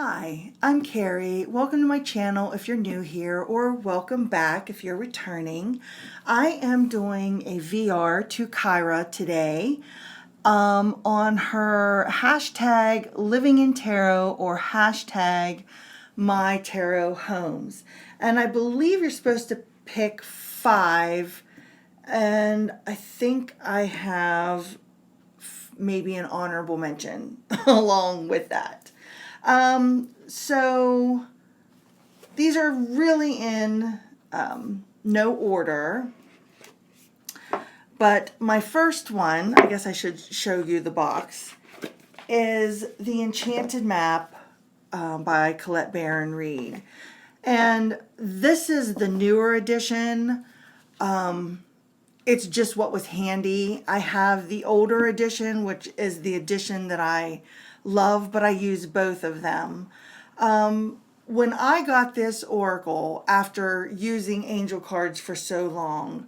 Hi, I'm Carrie. Welcome to my channel if you're new here, or welcome back if you're returning. I am doing a VR to Kyra today on her hashtag living in tarot or hashtag my tarot homes. And I believe you're supposed to pick 5, and I think I have maybe an honorable mention along with that. So these are really in no order, but my first one, I guess I should show you the box, is the Enchanted Map by Colette Baron Reed. And this is the newer edition. It's just what was handy. I have the older edition, which is the edition that I love, but I use both of them. When I got this oracle after using angel cards for so long,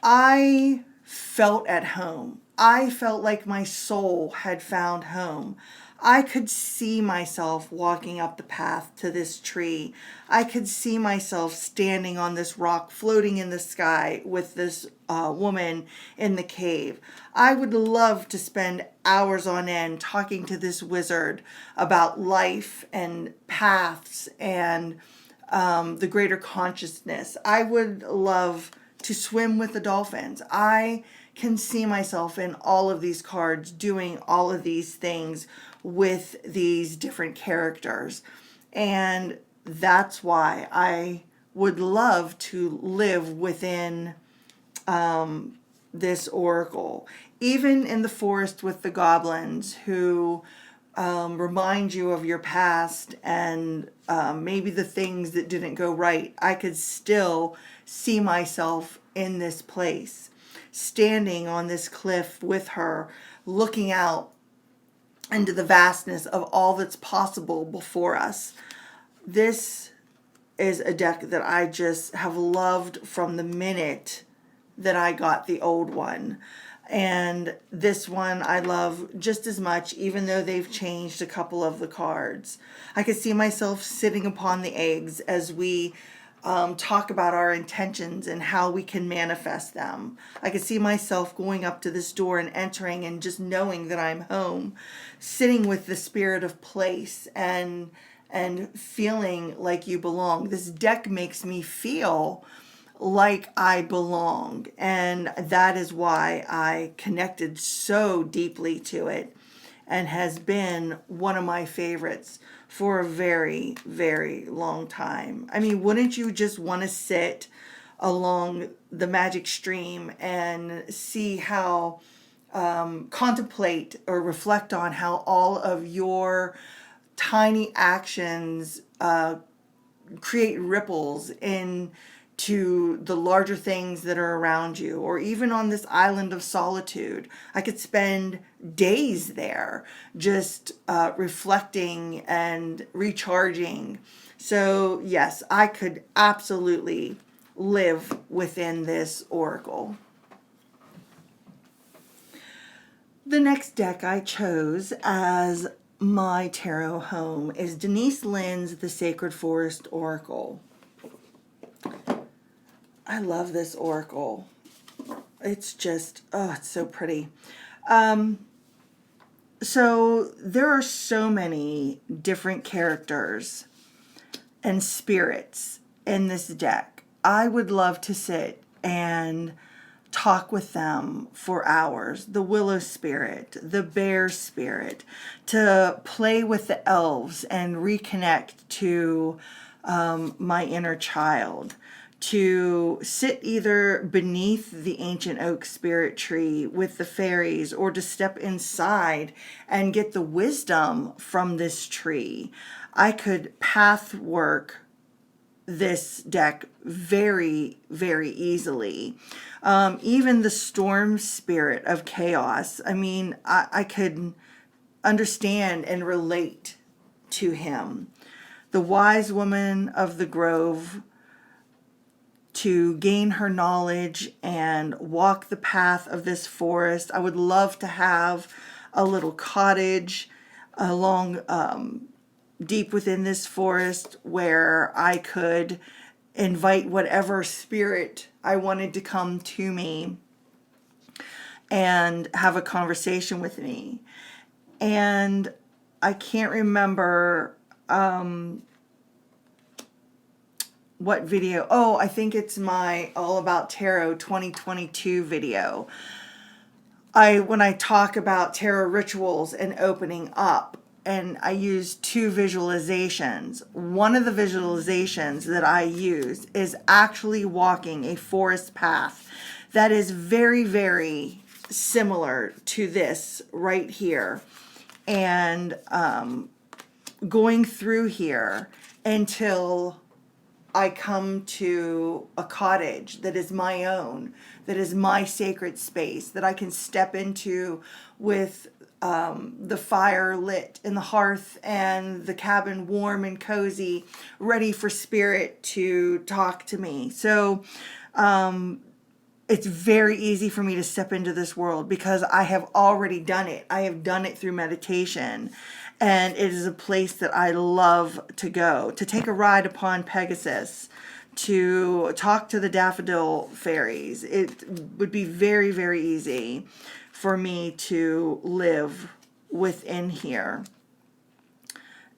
I felt at home. I felt like my soul had found home. I could see myself walking up the path to this tree. I could see myself standing on this rock, floating in the sky with this woman in the cave. I would love to spend hours on end talking to this wizard about life and paths and the greater consciousness. I would love to swim with the dolphins. I can see myself in all of these cards doing all of these things with these different characters. And that's why I would love to live within this oracle. Even in the forest with the goblins who remind you of your past and maybe the things that didn't go right, I could still see myself in this place, standing on this cliff with her, looking out into the vastness of all that's possible before us. This is a deck that I just have loved from the minute that I got the old one. And this one I love just as much, even though they've changed a couple of the cards. I could see myself sitting upon the eggs as we talk about our intentions and how we can manifest them. I could see myself going up to this door and entering and just knowing that I'm home, sitting with the spirit of place and feeling like you belong. This deck makes me feel like I belong, and that is why I connected so deeply to it and has been one of my favorites for a very, very long time. I mean, wouldn't you just want to sit along the magic stream and see how, contemplate or reflect on how all of your tiny actions create ripples into the larger things that are around you, or even on this island of solitude. I could spend days there just reflecting and recharging. So yes, I could absolutely live within this oracle. The next deck I chose as my tarot home is Denise Lynn's The Sacred Forest Oracle. I love this oracle. It's just, oh, it's so pretty. So there are so many different characters and spirits in this deck. I would love to sit and talk with them for hours. The willow spirit, the bear spirit, to play with the elves and reconnect to my inner child, to sit either beneath the ancient oak spirit tree with the fairies, or to step inside and get the wisdom from this tree. I could path work this deck very, very easily. Even the storm spirit of chaos. I mean, I could understand and relate to him. The wise woman of the grove, to gain her knowledge and walk the path of this forest. I would love to have a little cottage along deep within this forest where I could invite whatever spirit I wanted to come to me and have a conversation with me. And I can't remember what video. Oh, I think it's my All About Tarot 2022 video. When I talk about tarot rituals and opening up, and I use 2 visualizations. One of the visualizations that I use is actually walking a forest path that is very, very similar to this right here. And going through here until I come to a cottage that is my own, that is my sacred space, that I can step into with the fire lit in the hearth and the cabin warm and cozy, ready for spirit to talk to me. So it's very easy for me to step into this world because I have already done it. I have done it through meditation. And it is a place that I love to go, to take a ride upon Pegasus, to talk to the daffodil fairies. It would be very, very easy for me to live within here.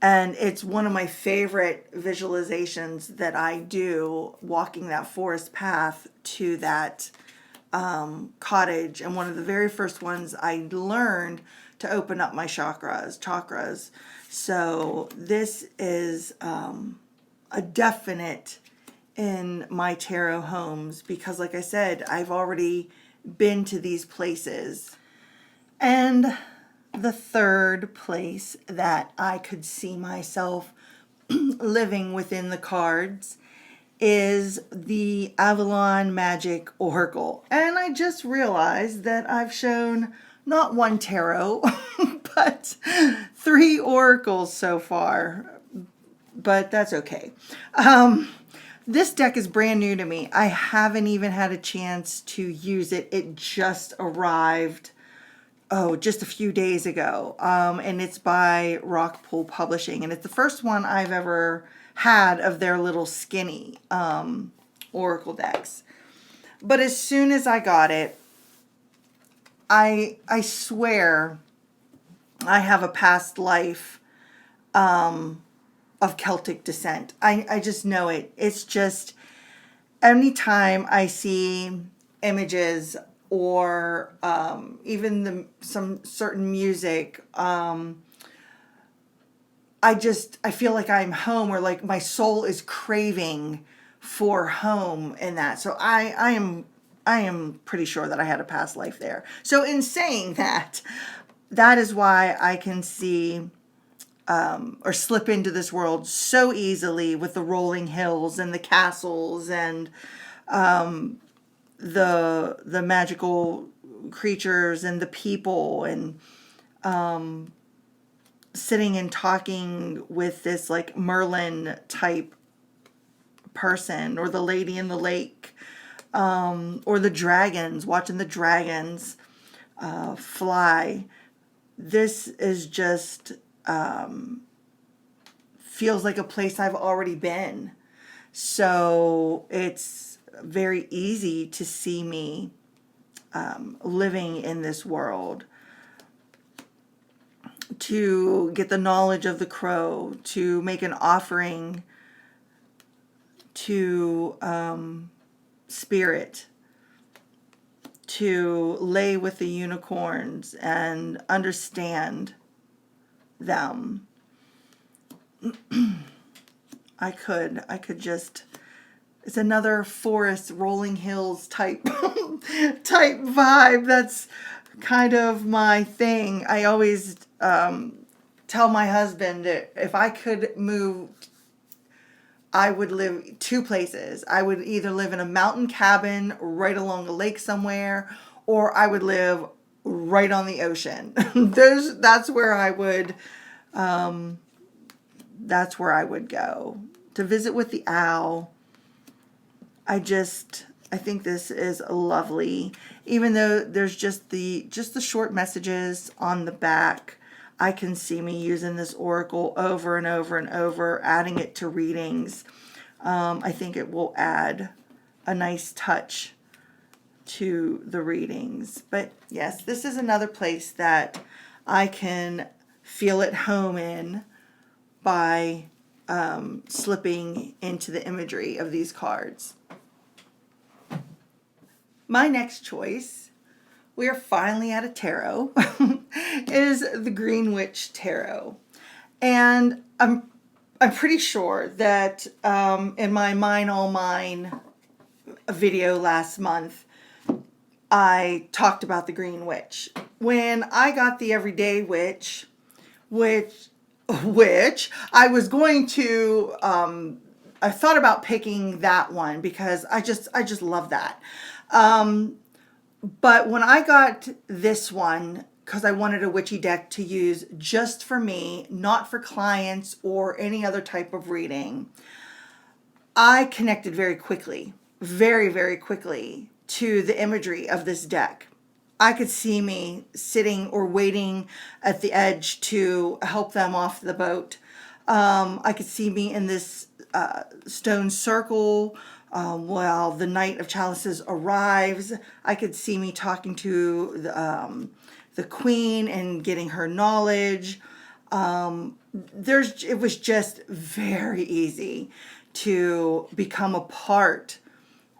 And it's one of my favorite visualizations that I do, walking that forest path to that cottage. And one of the very first ones I learned to open up my chakras. So this is a definite in my tarot homes because, like I said, I've already been to these places. And the third place that I could see myself living within the cards is the Avalon Magic Oracle. And I just realized that I've shown not 1 tarot, but 3 oracles so far. But that's okay. This deck is brand new to me. I haven't even had a chance to use it. It just arrived, just a few days ago. And it's by Rockpool Publishing. And it's the first one I've ever had of their little skinny oracle decks. But as soon as I got it, I swear I have a past life of Celtic descent. I just know it. It's just anytime I see images or even some certain music, I feel like I'm home, or like my soul is craving for home in that. So I am pretty sure that I had a past life there. So in saying that, that is why I can see or slip into this world so easily with the rolling hills and the castles and the magical creatures and the people, and sitting and talking with this like Merlin type person, or the Lady in the Lake, or the dragons, watching the dragons fly. This is just feels like a place I've already been. So it's very easy to see me living in this world, to get the knowledge of the crow, to make an offering to spirit, to lay with the unicorns and understand them. I could just, it's another forest, rolling hills type type vibe. That's kind of my thing. I always tell my husband that if I could move, I would live 2 places. I would either live in a mountain cabin right along a lake somewhere, or I would live right on the ocean. That's where I would go to visit with the owl. I think this is lovely. Even though there's just the short messages on the back, I can see me using this oracle over and over and over, adding it to readings. I think it will add a nice touch to the readings. But yes, this is another place that I can feel at home in by slipping into the imagery of these cards. My next choice, we are finally at a tarot, is the Green Witch Tarot. And I'm pretty sure that in my Mine All Mine video last month, I talked about the Green Witch. When I got the Everyday Witch, which I was going to, I thought about picking that one because I just love that. But when I got this one, because I wanted a witchy deck to use just for me, not for clients or any other type of reading, I connected very quickly, very, very quickly to the imagery of this deck. I could see me sitting or waiting at the edge to help them off the boat. I could see me in this stone circle while the Knight of Chalices arrives. I could see me talking to the Queen and getting her knowledge. It was just very easy to become a part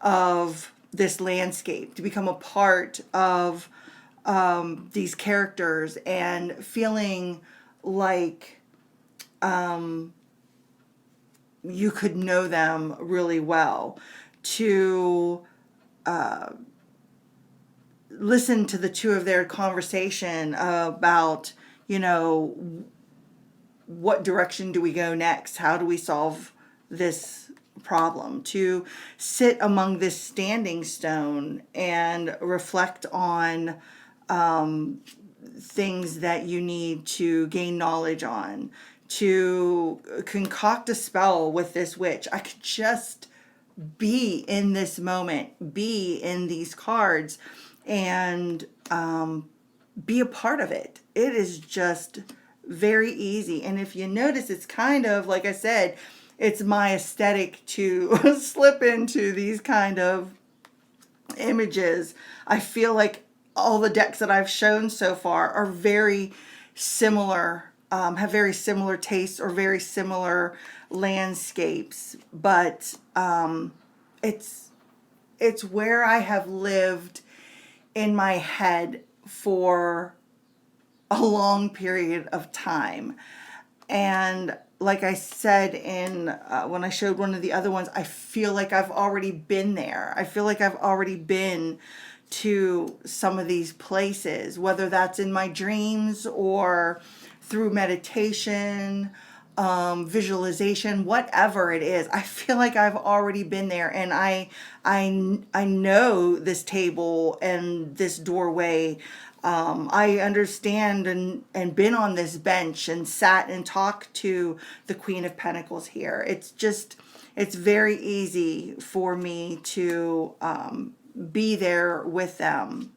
of this landscape, to become a part of these characters and feeling like you could know them really well, to listen to the two of their conversation about, you know, what direction do we go next? How do we solve this problem? To sit among this standing stone and reflect on things that you need to gain knowledge on, to concoct a spell with this witch. I could just be in this moment, be in these cards, and be a part of it. It is just very easy. And if you notice, it's kind of, like I said, it's my aesthetic to slip into these kind of images. I feel like all the decks that I've shown so far are very similar, have very similar tastes or very similar landscapes, but it's where I have lived in my head for a long period of time. And like I said in when I showed one of the other ones, I feel like I've already been there. I feel like I've already been to some of these places, whether that's in my dreams or through meditation, visualization, whatever it is. I feel like I've already been there, and I know this table and this doorway. I understand and been on this bench and sat and talked to the Queen of Pentacles here. It's very easy for me to be there with them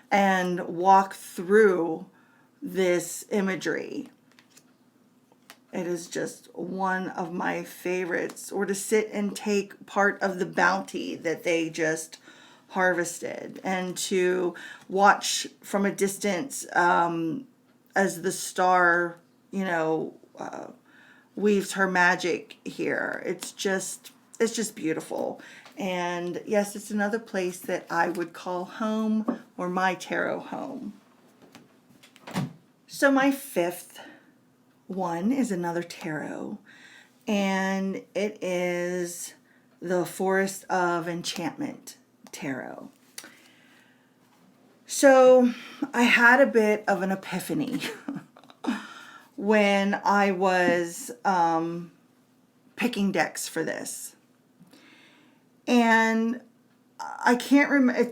and walk through this imagery. It is just one of my favorites. Or to sit and take part of the bounty that they just harvested, and to watch from a distance as the star, you know, weaves her magic here. It's just beautiful. And yes, it's another place that I would call home, or my tarot home. So my fifth one is another tarot, and it is the Forest of Enchantment Tarot. So I had a bit of an epiphany when I was picking decks for this. And I can't remember,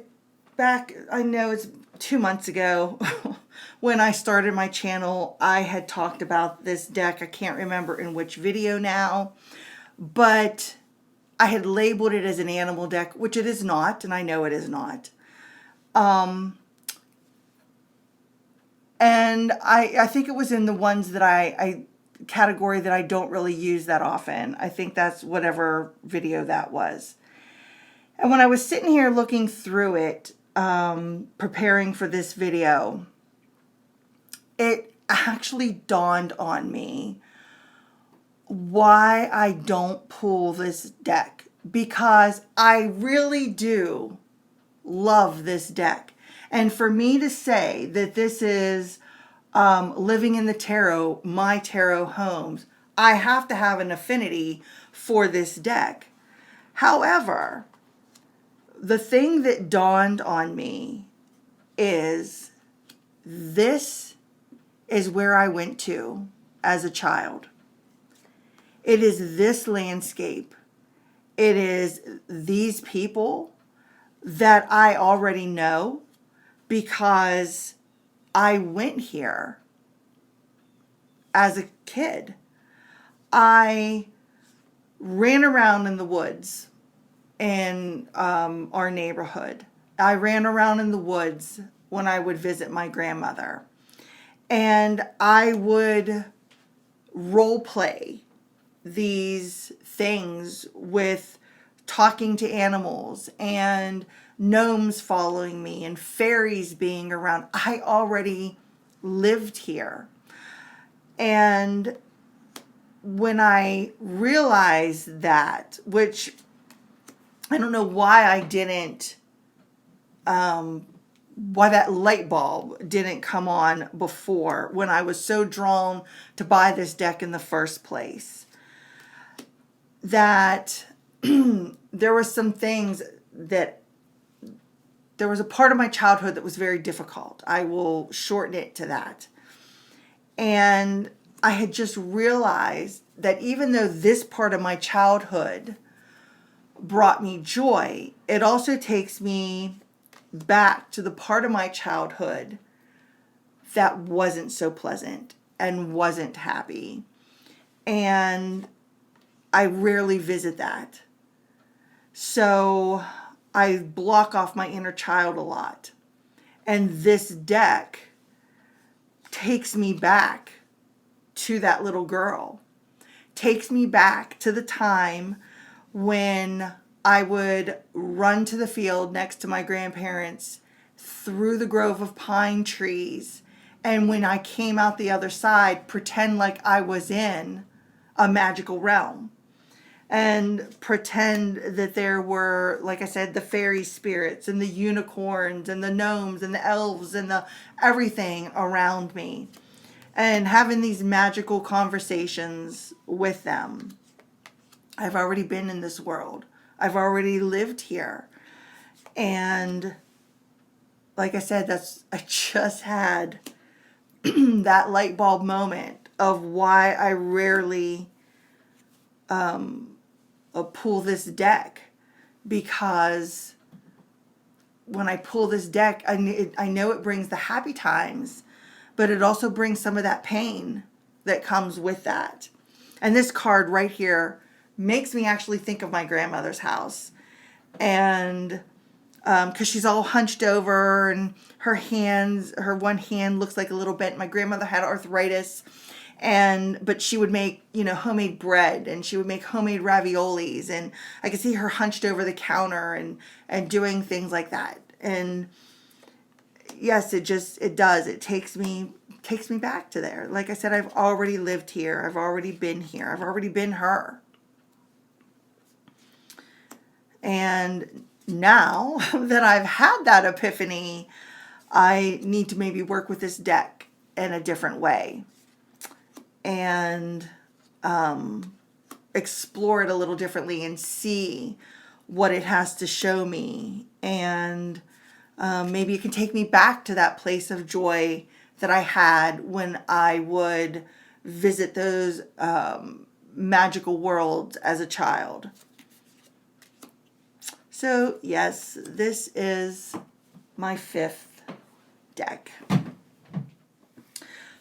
back, I know it's 2 months ago when I started my channel, I had talked about this deck. I can't remember in which video now, but I had labeled it as an animal deck, which it is not, and I know it is not. And I think it was in the ones that I category that I don't really use that often. I think that's whatever video that was. And when I was sitting here looking through it, preparing for this video, it actually dawned on me why I don't pull this deck, because I really do love this deck. And for me to say that this is living in the tarot, my tarot homes, I have to have an affinity for this deck. However, the thing that dawned on me is this is where I went to as a child. It is this landscape. It is these people that I already know because I went here as a kid. I ran around in the woods in our neighborhood. I ran around in the woods when I would visit my grandmother. And I would role play these things with talking to animals and gnomes following me and fairies being around. I already lived here. And when I realized that, which I don't know why I didn't, why that light bulb didn't come on before when I was so drawn to buy this deck in the first place, that there were some things that, there was a part of my childhood that was very difficult. I will shorten it to that. And I had just realized that even though this part of my childhood brought me joy, it also takes me back to the part of my childhood that wasn't so pleasant and wasn't happy. And I rarely visit that. So I block off my inner child a lot. And this deck takes me back to that little girl, takes me back to the time when I would run to the field next to my grandparents through the grove of pine trees. And when I came out the other side, pretend like I was in a magical realm and pretend that there were, like I said, the fairy spirits and the unicorns and the gnomes and the elves and the everything around me, and having these magical conversations with them. I've already been in this world. I've already lived here. And like I said, I just had that light bulb moment of why I rarely pull this deck. Because when I pull this deck, I know it brings the happy times, but it also brings some of that pain that comes with that. And this card right here makes me actually think of my grandmother's house. And because she's all hunched over and her one hand looks like a little bent. My grandmother had arthritis, but she would make, homemade bread, and she would make homemade raviolis, and I could see her hunched over the counter and doing things like that. And yes, it does. It takes me back to there. Like I said, I've already lived here. I've already been here. I've already been her. And now that I've had that epiphany, I need to maybe work with this deck in a different way and explore it a little differently and see what it has to show me. And maybe it can take me back to that place of joy that I had when I would visit those magical worlds as a child. So yes, this is my 5th deck.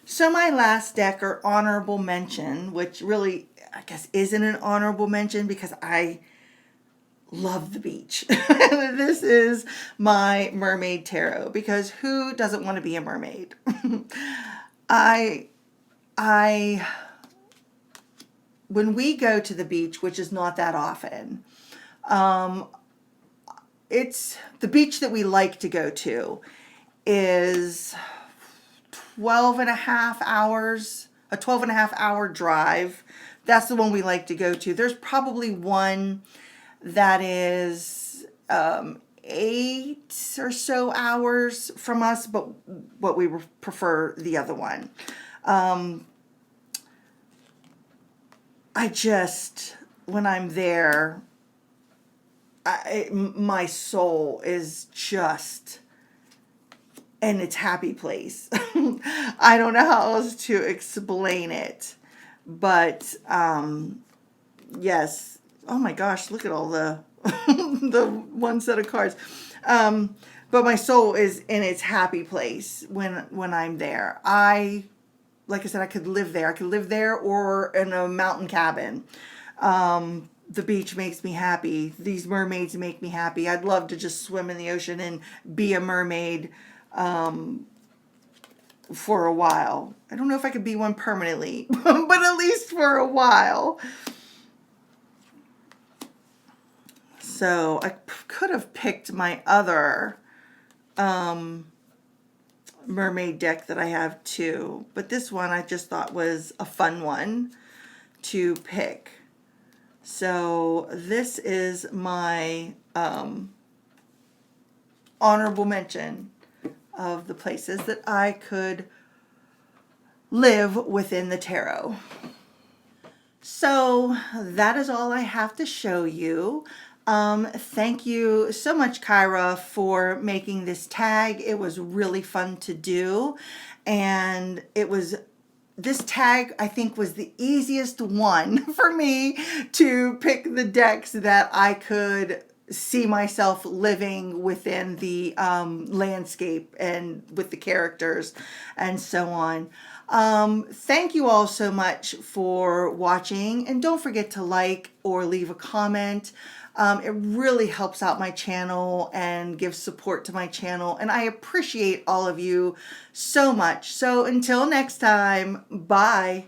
So my last deck, or honorable mention, which really I guess isn't an honorable mention because I love the beach. This is my Mermaid Tarot, because who doesn't want to be a mermaid? I when we go to the beach, which is not that often, it's the beach that we like to go to is 12 and a half hours, a 12 and a half hour drive. That's the one we like to go to. There's probably one that is 8 or so hours from us, but we prefer the other one. I just, when I'm there, my soul is just in its happy place. I don't know how else to explain it, but yes. Oh my gosh, look at all the the one set of cards. But my soul is in its happy place when I'm there. Like I said, I could live there. I could live there or in a mountain cabin. The beach makes me happy. These mermaids make me happy. I'd love to just swim in the ocean and be a mermaid for a while. I don't know if I could be one permanently, but at least for a while. So I could have picked my other mermaid deck that I have too, but this one I just thought was a fun one to pick. So this is my honorable mention of the places that I could live within the tarot. So that is all I have to show you. Thank you so much, Kyra, for making this tag. It was really fun to do, and this tag, I think, was the easiest one for me to pick the decks that I could see myself living within the landscape and with the characters and so on. Thank you all so much for watching, and don't forget to like or leave a comment. It really helps out my channel and gives support to my channel, and I appreciate all of you so much. So until next time, bye.